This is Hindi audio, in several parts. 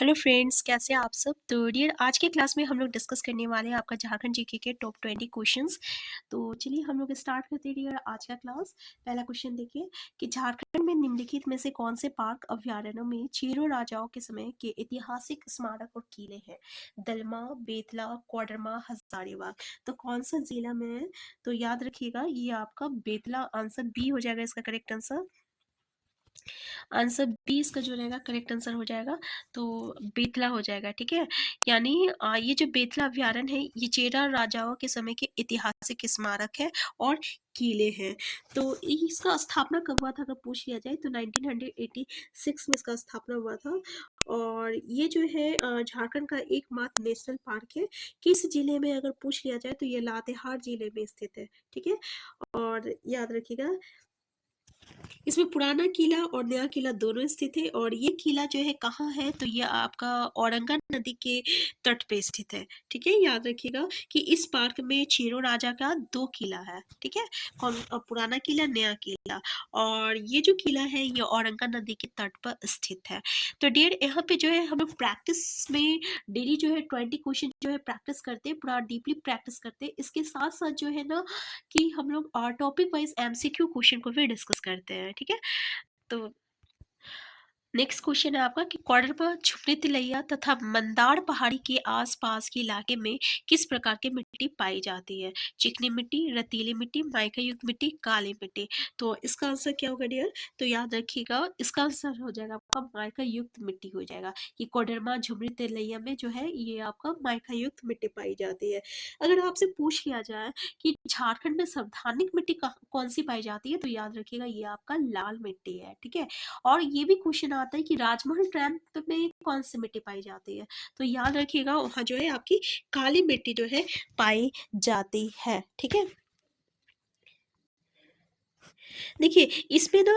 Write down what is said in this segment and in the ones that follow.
हेलो फ्रेंड्स, कैसे हैं आप सब। तो डियर, आज के क्लास में हम लोग डिस्कस करने वाले हैं आपका झारखंड जीके के टॉप 20 क्वेश्चंस। तो चलिए हम लोग स्टार्ट करते हैं डियर आज का क्लास। पहला क्वेश्चन देखिए कि झारखंड में निम्नलिखित में से कौन से पार्क अभ्यारण्यों में चेरो राजाओं के समय के ऐतिहासिक स्मारक और किले हैं। दलमा, बेतला, कोडरमा, हजारीबाग। तो कौन सा जिला में है? तो याद रखिएगा ये आपका बेतला, आंसर बी हो जाएगा इसका करेक्ट आंसर। आंसर बी इसका जो रहेगा करेक्ट आंसर हो जाएगा। तो बेतला हो जाएगा, ठीक है। यानी ये जो बेतला अभ्यारण्य है ये चेरा राजाओं के समय के ऐतिहासिक स्मारक है और किले हैं। तो इसका स्थापना कब हुआ था अगर पूछ लिया जाए तो 1986 में इसका स्थापना हुआ था। और ये जो है झारखंड का एकमात्र नेशनल पार्क है। किस जिले में अगर पूछ लिया जाए तो ये लातेहार जिले में स्थित है, ठीक है। और याद रखिएगा इसमें पुराना किला और नया किला दोनों स्थित है। और ये किला जो है कहाँ है तो ये आपका औरंगा नदी के तट पे स्थित है, ठीक है। याद रखिएगा कि इस पार्क में चेरो राजा का 2 किला है, ठीक है। पुराना किला, नया किला। और ये जो किला है ये औरंगा नदी के तट पर स्थित है। तो डियर, यहाँ पे जो है हम लोग प्रैक्टिस में डेली जो है 20 क्वेश्चन जो है प्रैक्टिस करते हैं, पूरा डीपली प्रैक्टिस करते हैं। इसके साथ साथ जो है ना कि हम लोग टॉपिक वाइज एमसीक्यू क्वेश्चन को भी डिस्कस करते हैं, ठीक है। तो नेक्स्ट क्वेश्चन है आपका कि कोडरमा, छुपरी तिलैया तथा मंदार पहाड़ी के आसपास के इलाके में किस प्रकार की मिट्टी पाई जाती है। चिकनी मिट्टी, रतीली मिट्टी, माइका युक्त मिट्टी, काली मिट्टी। तो इसका आंसर क्या होगा डियर? तो याद रखिएगा इसका आंसर हो जाएगा आपका माइका युक्त मिट्टी हो जाएगा। कि कोडरमा, झुमरी तिलैया में जो है ये आपका माइका युक्त मिट्टी पाई जाती है। अगर आपसे पूछ लिया जाए कि झारखंड में संवैधानिक मिट्टी कौन सी पाई जाती है तो याद रखिएगा ये आपका लाल मिट्टी है, ठीक है। और ये भी क्वेश्चन आता है कि राजमहल ट्रैम्प में कौन सी मिट्टी पाई जाती है तो याद रखिएगा वहां जो है आपकी काली मिट्टी जो है पाई जाती है, ठीक है। देखिए इसमें ना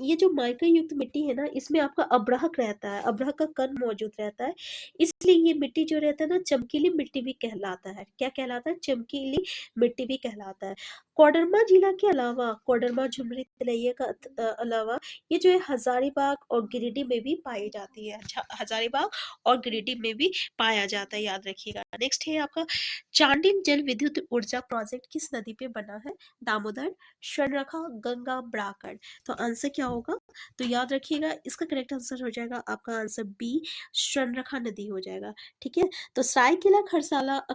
ये जो माइका युक्त मिट्टी है ना इसमें आपका अब्रहक रहता है, अब्रहक का कण मौजूद रहता है। इसलिए ये मिट्टी जो रहता है ना चमकीली मिट्टी भी कहलाता है। क्या कहलाता है? चमकीली मिट्टी भी कहलाता है। कोडरमा जिला के अलावा कोडरमा, झुमरी, तिलैया का अलावा ये जो है हजारीबाग और गिरिडीह में भी पाई जाती है। हजारीबाग और गिरिडीह में भी पाया जाता है, याद रखिएगा। नेक्स्ट है आपका चांडिल जल विद्युत ऊर्जा प्रोजेक्ट किस नदी पे बना है। दामोदर, स्वर्णरेखा, गंगा, ब्राकण। तो आंसर क्या होगा? तो याद रखिएगा इसका करेक्ट आंसर हो जाएगा आपका आंसर बी, स्वर्णरेखा नदी हो जाएगा, ठीक है। तो सरायकेला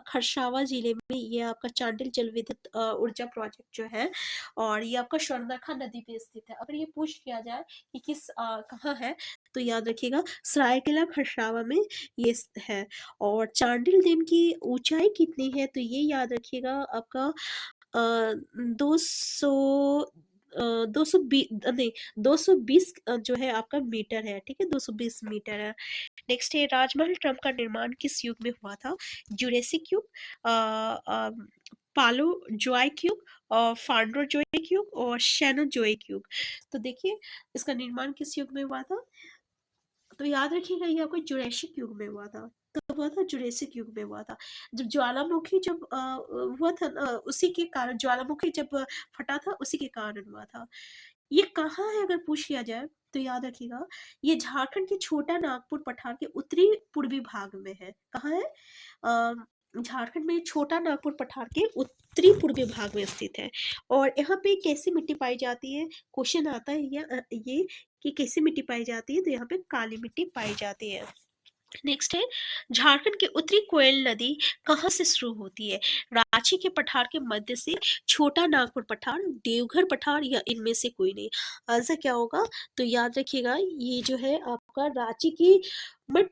खरसावा जिले में ये आपका चांडिल जल विद्युत ऊर्जा प्रोजेक्ट जो है और ये आपका स्वर्णरेखा नदी पे स्थित है। अगर ये पूछ लिया जाए कि कहाँ है तो याद रखिएगा सरायकेला खरसावा में ये है। और चांडिल डैम की ऊंचाई कितनी है तो ये याद रखिएगा आपका 200 220 नहीं 220 जो है आपका मीटर है, ठीक है। 220 मीटर है। नेक्स्ट है राजमहल ट्रम्प का निर्माण किस युग में हुआ था। जुरेसिक युग, पालो जोइक युग, और फांड्रोजोइक युग और शेनोजोइक युग। तो देखिए इसका निर्माण किस युग में हुआ था तो याद रखिएगा ये आपको जुरासिक युग में हुआ था। कब हुआ था? जुरासिक युग में हुआ था। जब ज्वालामुखी जब हुआ था उसी के कारण ज्वालामुखी जब फटा था उसी के कारण हुआ था। ये कहाँ है अगर पूछ लिया जाए तो याद रखिएगा ये झारखंड के छोटा नागपुर पठार के उत्तरी पूर्वी भाग में है। कहाँ है? झारखंड में छोटा नागपुर पठार के उत्तरी पूर्वी भाग में स्थित है। और यहाँ पे कैसी मिट्टी पाई जाती है? क्वेश्चन आता है ये कि कैसी मिट्टी पाई जाती है तो यहाँ पे काली मिट्टी पाई जाती है। नेक्स्ट है झारखंड की उत्तरी कोयल नदी कहाँ से शुरू होती है। रांची के पठार के मध्य से, छोटा नागपुर पठार, देवघर पठार या इनमें से कोई नहीं। आंसर क्या होगा? तो याद रखिएगा ये जो है आपका रांची की मट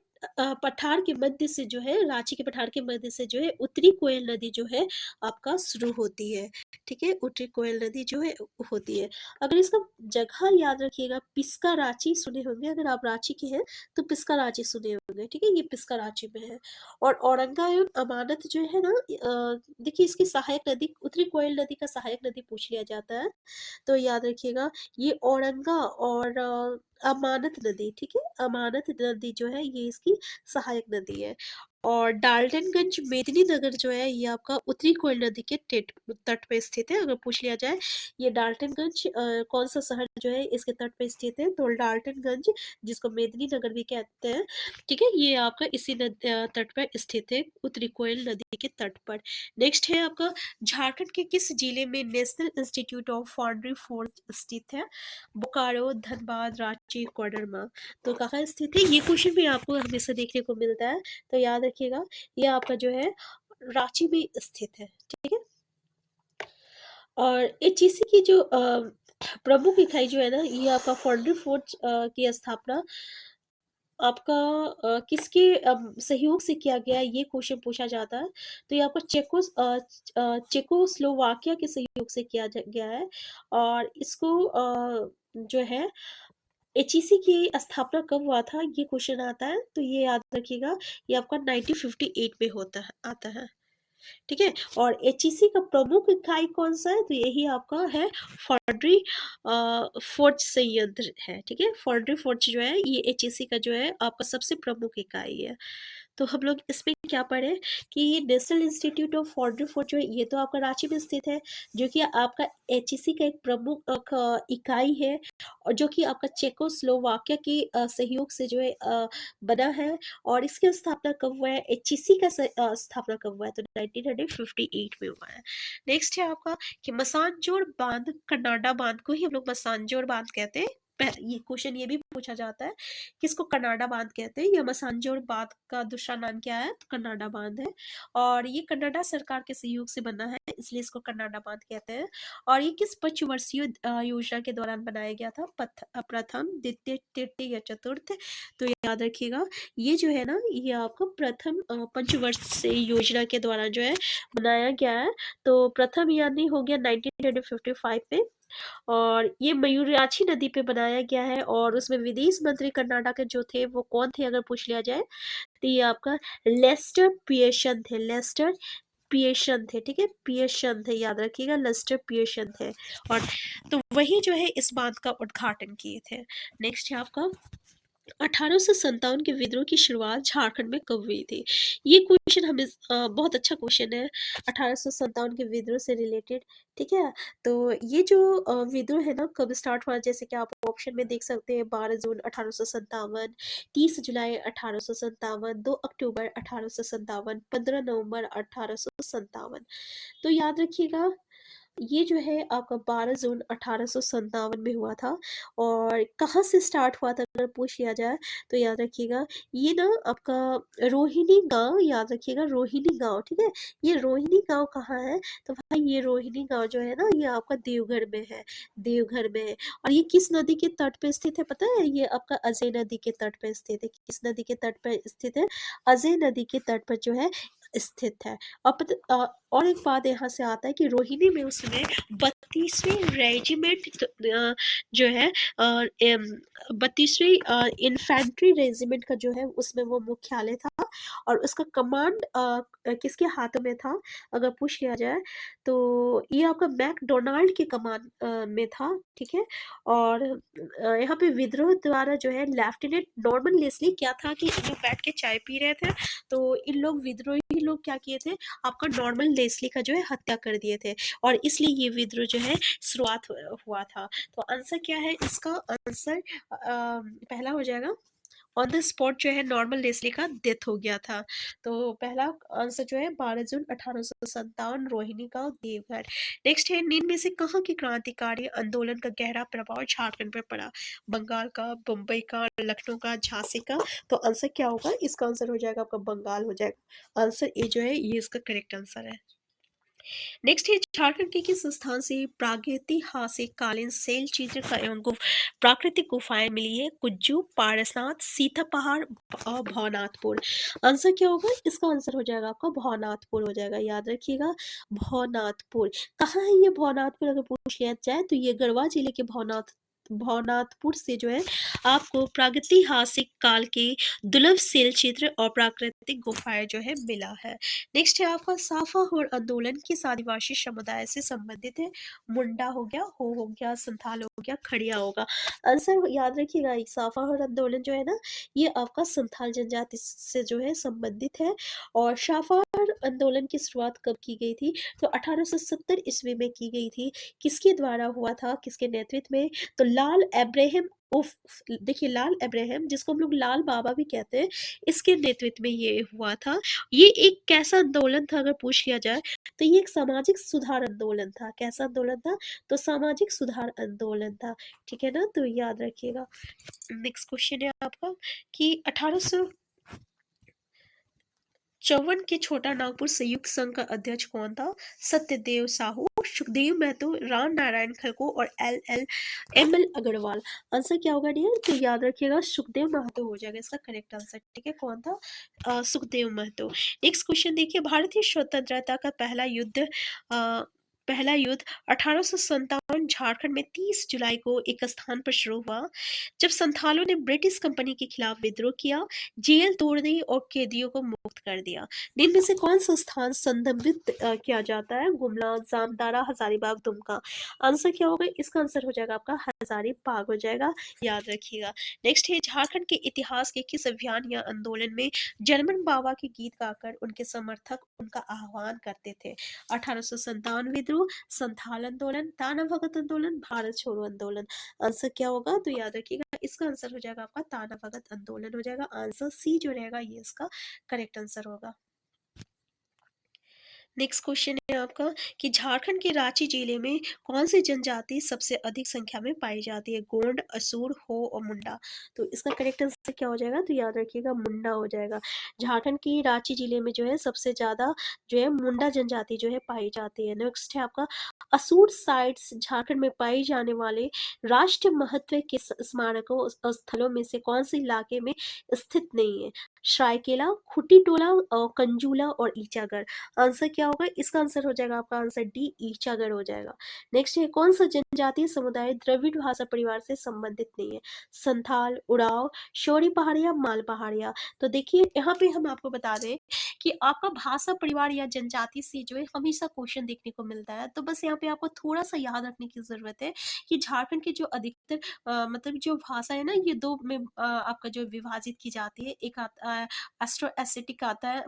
पठार के मध्य से जो है रांची के पठार के मध्य से जो है उत्तरी कोयल नदी जो है आपका शुरू होती है, ठीक है। उत्तरी कोयल नदी जो है होती है। अगर इसका जगह याद रखिएगा पिस्का रांची सुने होंगे, अगर आप रांची के हैं तो पिस्का रांची सुने होंगे, ठीक है। ये पिस्का रांची में है। और औरंगा एवं अमानत जो है ना देखिए इसकी सहायक नदी उत्तरी कोयल नदी का सहायक नदी पूछ लिया जाता है तो याद रखिएगा ये औरंगा और अमानत नदी, ठीक है। अमानत नदी जो है ये इसकी सहायक नदी है। और डाल्टनगंज मेदिनीनगर जो है ये आपका उत्तरी कोयल नदी के तट पे स्थित है। अगर पूछ लिया जाए ये डाल्टनगंज कौन सा शहर जो है इसके तट पे स्थित है, तो डाल्टनगंज जिसको मेदिनीनगर भी कहते हैं, ठीक है, ये आपका इसी तट पर स्थित है, उत्तरी कोयल नदी के तट पर। नेक्स्ट है आपका झारखंड के किस जिले में national institute of foundry force स्थित है? बोकारो, धनबाद, रांची, कोडरमा। तो कहाँ स्थित है? ये क्वेश्चन भी आपको हमेशा देखने को मिलता है, तो याद रखिएगा ये आपका जो है रांची में स्थित है, ठीक है। और एचईसी की जो प्रमुख इकाई जो है ना, ये आपका फाउंड्री फोर्स की स्थापना आपका किसके सहयोग से किया गया है, ये क्वेश्चन पूछा जाता है। तो ये आपका चेकोस्लोवाकिया के सहयोग से किया गया है। और इसको जो है एचईसी की स्थापना कब हुआ था, ये क्वेश्चन आता है, तो ये याद रखिएगा ये आपका 1958 में होता है आता है, ठीक है। और एचईसी का प्रमुख इकाई कौन सा है, तो यही आपका है फाउंड्री फोर्ज संयंत्र है, ठीक है। फाउंड्री फोर्ज जो है ये एचईसी का जो है आपका सबसे प्रमुख इकाई है। तो हम लोग इसमें क्या पढ़े कि ये national institute of foundry forge जो है ये तो आपका रांची में स्थित है, जो कि आपका एचईसी का एक प्रमुख इकाई है, और जो कि आपका चेकोस्लोवाकिया के सहयोग से जो है बना है। और इसकी स्थापना कब हुआ है, एचईसी का स्थापना कब हुआ है, तो 1958 में हुआ है। नेक्स्ट है आपका कि मसानजोड़ बांध, कनाडा बांध को ही हम लोग मसानजोड़ बांध कहते हैं। ये क्वेश्चन ये भी पूछा जाता है किसको कनाडा बांध कहते हैं, या मसानजोड़ बांध का दूसरा नाम क्या है, तो कनाडा बांध है। और ये कनाडा सरकार के सहयोग से बना है, इसलिए इसको कनाडा बांध कहते हैं। और ये किस पंचवर्षीय योजना के दौरान बनाया गया था, प्रथम, द्वितीय, तृतीय या चतुर्थ? तो याद रखिएगा ये जो है ना ये आपको प्रथम पंचवर्षीय योजना के दौरान जो है बनाया गया है। तो प्रथम यानी हो गया 1955 में। और ये मयूराक्षी नदी पे बनाया गया है, और उसमें विदेश मंत्री कर्नाटक के जो थे वो कौन थे अगर पूछ लिया जाए, तो ये आपका लेस्टर पियर्सन थे, लेस्टर पियर्सन थे, ठीक है, पियर्सन थे, याद रखिएगा लेस्टर पियर्सन थे। और तो वही जो है इस बांध का उद्घाटन किए थे। नेक्स्ट है आपका 1857 के विद्रोह की शुरुआत झारखंड में कब हुई थी? ये क्वेश्चन हमें बहुत अच्छा क्वेश्चन है 1857 के विद्रोह से रिलेटेड, ठीक है। तो ये जो विद्रोह है ना कब स्टार्ट हुआ, जैसे कि आप ऑप्शन में देख सकते हैं 12 जून 1857, 30 जुलाई 1857, 2 अक्टूबर 1857, 15 नवंबर 1857। तो याद रखिएगा ये जो है आपका 12 जून 1857 में हुआ था। और कहाँ से स्टार्ट हुआ था अगर पूछ लिया जाए, तो याद रखिएगा ये ना आपका रोहिणी गांव, याद रखिएगा रोहिणी गांव, ठीक है। ये रोहिणी गांव कहाँ है, तो भाई ये रोहिणी गांव जो है ना ये आपका देवघर में है, देवघर में है। और ये किस नदी के तट पे स्थित है पता है, ये आपका अजय नदी के तट पे स्थित है। किस नदी के तट पर स्थित है, अजय नदी के तट पर जो है स्थित है। और एक बात यहाँ से आता है कि रोहिणी में उसमें 32वीं रेजिमेंट जो है 32वीं इन्फेंट्री रेजिमेंट का जो है उसमें वो मुख्यालय था। और उसका कमांड किसके हाथों में था अगर पूछ लिया जाए, तो ये आपका मैकडोनाल्ड के कमांड में था, ठीक है। और यहाँ पे विद्रोह द्वारा जो है लेफ्टिनेंट नॉर्मन लेस्ली क्या था कि इन लोग बैठ के चाय पी रहे थे, तो इन लोग विद्रोही लोग क्या किए थे, आपका नॉर्मन लेस्ली का जो है हत्या कर दिए थे, और इसलिए ये विद्रोह जो है शुरुआत हुआ था। तो आंसर क्या है इसका, आंसर पहला हो जाएगा ऑन द स्पॉट जो है नॉर्मल लेस्ली का डेथ हो गया था। तो पहला आंसर जो है 12 जून 1857 रोहिणी गांव देवघर। नेक्स्ट है निम्न में से कहाँ की क्रांतिकारी आंदोलन का गहरा प्रभाव झारखंड पर पड़ा, बंगाल का, मुंबई का, लखनऊ का, झांसी का? तो आंसर क्या होगा, इसका आंसर हो जाएगा आपका बंगाल हो जाएगा। आंसर ए जो है ये इसका करेक्ट आंसर है। नेक्स्ट है झारखंड के किस स्थान से प्रागैतिहासिक कालीन शैल चित्र का एवं प्राकृतिक गुफाएं मिली है, कुज्जू, पारसनाथ, सीता पहाड़ और भवनाथपुर? आंसर क्या होगा, इसका आंसर हो जाएगा आपका भवनाथपुर हो जाएगा, याद रखिएगा भवनाथपुर। कहाँ है ये भवनाथपुर अगर पूछ लिया जाए, तो ये गढ़वा जिले के भवनाथ भवनाथपुर से जो है आपको प्रागैतिहासिक काल के दुर्लभ शैल क्षेत्र और प्राकृतिक गुफाएं जो है मिला है। नेक्स्ट है आपका साफाहोर आंदोलन किस आदिवासी समुदाय से संबंधित है? मुंडा हो गया, हो गया, संथाल हो गया, खड़िया होगा। आंसर याद रखिएगा, साफाहोर आंदोलन जो है ना, ये आपका संथाल जनजाति से जो है संबंधित है। और साफाहोर आंदोलन की शुरुआत कब की गई थी? तो 1870 ईस्वी में की गई थी। किसके द्वारा हुआ था, किसके नेतृत्व में? तो लाल अब्राहम उफ, देखिए लाल अब्राहम, जिसको हम लोग लाल बाबा भी कहते हैं, इसके नेतृत्व में ये हुआ था। ये एक कैसा आंदोलन था अगर पूछ लिया जाए, तो ये एक सामाजिक सुधार आंदोलन था। कैसा आंदोलन था? तो सामाजिक सुधार आंदोलन था। ठीक है ना, तो याद रखिएगा। नेक्स्ट क्वेश्चन है आपका कि 1854 के छोटा नागपुर संयुक्त संघ का अध्यक्ष कौन था? सत्यदेव साहू, सुखदेव महतो, राम नारायण खड़को और एम एल अग्रवाल। आंसर क्या होगा डियर? तो याद रखिएगा सुखदेव महतो हो जाएगा इसका करेक्ट आंसर। ठीक है, कौन था? सुखदेव महतो। नेक्स्ट क्वेश्चन देखिए, भारतीय स्वतंत्रता का पहला युद्ध 1857 झारखंड में 30 जुलाई को एक स्थान पर शुरू हुआ जब संथालों ने ब्रिटिश कंपनी के खिलाफ विद्रोह किया, जेल तोड़ दी और कैदियों को मुक्त कर दिया। निम्न में से कौन सा स्थान संदर्भित किया जाता है? गुमला, जामताड़ा, हजारीबाग, दुमका। आंसर क्या होगा? इसका आंसर हो जाएगा आपका हजारीबाग हो जाएगा, याद रखिएगा। नेक्स्ट है, झारखंड के इतिहास के किस अभियान या आंदोलन में जर्मन बाबा के गीत गाकर उनके समर्थक उनका आह्वान करते थे? 1857 विद्रोह, संथाल आंदोलन, ताना भगत आंदोलन, भारत छोड़ो आंदोलन। आंसर क्या होगा? तो याद रखिएगा इसका आंसर हो जाएगा आपका ताना भगत आंदोलन हो जाएगा। आंसर सी जो रहेगा ये इसका करेक्ट आंसर होगा। नेक्स्ट क्वेश्चन है आपका कि झारखंड के रांची जिले में कौन सी जनजाति सबसे अधिक संख्या में पाई जाती है? गोंड, असुर, हो और मुंडा। तो इसका करेक्ट आंसर क्या हो जाएगा? तो याद रखिएगा मुंडा हो जाएगा। झारखंड की रांची जिले में जो है सबसे ज्यादा जो है मुंडा जनजाति जो है पाई जाती है। नेक्स्ट है आपका असुर साइट्स झारखंड में पाई जाने वाले राष्ट्रीय महत्व के स्मारकों स्थलों में से कौन से इलाके में स्थित नहीं है? सरायकेला, खुट्टी टोला, कंजूला और ईचागढ़। आंसर क्या होगा? इसका आंसर हो जाएगा आपका आंसर डी, ईचागढ़ हो जाएगा। नेक्स्ट है, कौन सा जनजातीय समुदाय द्रविड़ भाषा परिवार से संबंधित नहीं है? संथाल, उराव, शोरी पहाड़िया, माल पहाड़िया। तो देखिए यहाँ पे हम आपको बता दें कि आपका भाषा परिवार या जनजाति से जो है हमेशा क्वेश्चन देखने को मिलता है। तो बस यहाँ पे आपको थोड़ा सा याद रखने की जरूरत है कि झारखंड के जो अधिकतर मतलब जो भाषा है ना, ये दो में आपका जो विभाजित की जाती है। एक आता है एस्ट्रो एसिटिक आता है,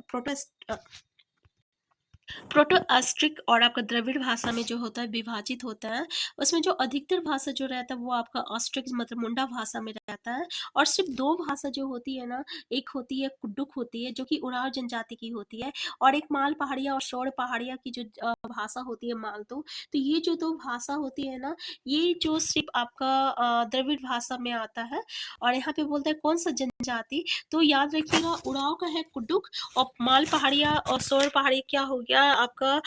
प्रोटो एस्ट्रिक और आपका द्रविड़ भाषा में जो होता है विभाजित होता है। उसमें जो अधिकतर भाषा जो रहता है वो आपका ऑस्ट्रिक मतलब मुंडा भाषा में रहता है। और सिर्फ दो भाषा जो होती है ना, एक होती है कुड्डुक होती है जो कि उराव जनजाति की होती है, और एक माल पहाड़िया और शौर पहाड़िया की जो भाषा होती है मालतो। तो ये जो दो भाषा होती है ना, ये जो सिर्फ आपका द्रविड़ भाषा में आता है। और यहाँ पे बोलता है कौन सा जनजाति, तो याद रखिएगा उराव का है कुड्डुक, और माल पहाड़िया और शौर पहाड़ी क्या हो गया आपका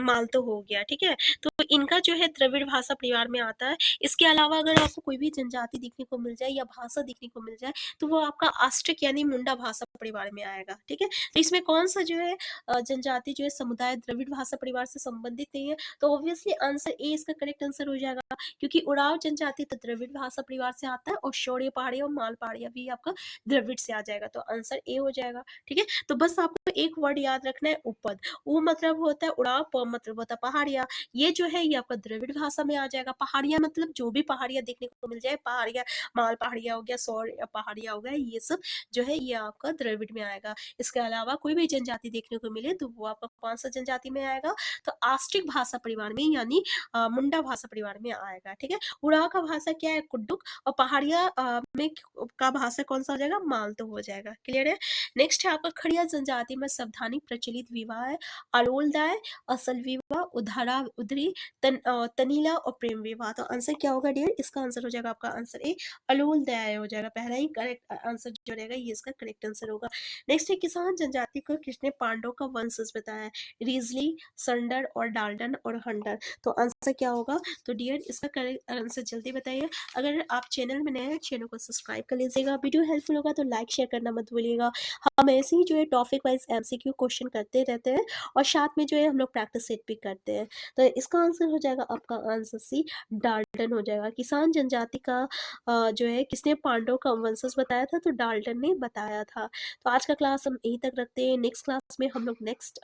मालतो हो गया। ठीक है, तो इनका जो है द्रविड़ भाषा परिवार में आता है। इसके अलावा अगर आपको कोई भी जनजाति देखने को मिल जाए या भाषा देखने को मिल जाए तो वो आपका ऑस्ट्रिक यानी मुंडा भाषा परिवार में आएगा। ठीक है, तो इसमें कौन सा जो है जनजाति जो है समुदाय द्रविड़ भाषा परिवार से संबंधित नहीं है? तो ऑब्वियसली आंसर ए इसका करेक्ट आंसर हो जाएगा, क्योंकि उराव जनजाति तो द्रविड़ भाषा परिवार से आता है और शौर्य पहाड़िया और माल पहाड़िया भी आपका द्रविड़ से आ जाएगा। तो आंसर ए हो जाएगा। ठीक है, तो बस आपको एक वर्ड याद रखना है, उपपद। ऊ मतलब होता है उड़ाव, प मतलब होता है पहाड़िया। ये जो है ये आपका द्रविड़ भाषा में आ जाएगा। पहाड़िया मतलब जो भी पहाड़िया देखने को मिल जाए, पहाड़िया माल पहाड़िया हो गया, सौर पहाड़िया हो गया, ये सब जो है ये आपका द्रविड़ में आएगा। इसके अलावा कोई भी जनजाति देखने को मिले तो वो आपका कौन सा जनजाति में आएगा? तो ऑस्ट्रिक भाषा परिवार में यानी मुंडा भाषा परिवार में आएगा। ठीक है, उड़ाव का भाषा क्या है? कुड्डुक, और पहाड़िया में का भाषा कौन सा हो जाएगा? मालतो हो जाएगा। क्लियर है। नेक्स्ट है आपका खड़िया जनजाति में सावधानी प्रचलित विवाह है अलोलदाय, असल विवाह, उधारा उधरी, तनीला और प्रेम विवाह। तो आंसर क्या होगा डियर? इसका आंसर हो जाएगा आपका आंसर ए, अलोलदाय हो जाएगा। पहला ही करेक्ट आंसर जो रहेगा ये इसका करेक्ट आंसर होगा। नेक्स्ट है किसान जनजाति को किसने पांडव का वंशज बताया है? रीजली, संडर और डाल्टन और हंटर। तो आंसर क्या होगा? तो डियर इसका करेक्ट आंसर जल्दी बताइए। अगर आप चैनल में नए हैं चैनल को सब्सक्राइब कर लीजिएगा। वीडियो हेल्पफुल होगा तो लाइक शेयर करना मत भूलिएगा। हम ऐसे ही जो है टॉपिक वाइज एमसीक्यू क्वेश्चन करते रहते हैं और साथ में जो है हम लोग प्रैक्टिस सेट भी करते हैं। तो इसका आंसर हो जाएगा आपका आंसर सी, डाल्टन हो जाएगा। किसान जनजाति का जो है किसने पांडव का वंशज बताया था, तो डाल्टन ने बताया था। तो आज का क्लास हम यहीं तक रखते हैं। नेक्स्ट क्लास में हम लोग नेक्स्ट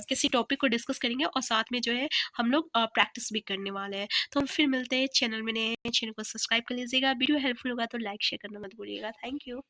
किसी टॉपिक को डिस्कस करेंगे और साथ में जो है हम लोग प्रैक्टिस भी करने वाले हैं। तो हम फिर मिलते हैं। चैनल में नए चैनल को सब्सक्राइब कर लीजिएगा। वीडियो हेल्पफुल होगा तो लाइक शेयर करना मत भूलिएगा। Thank you.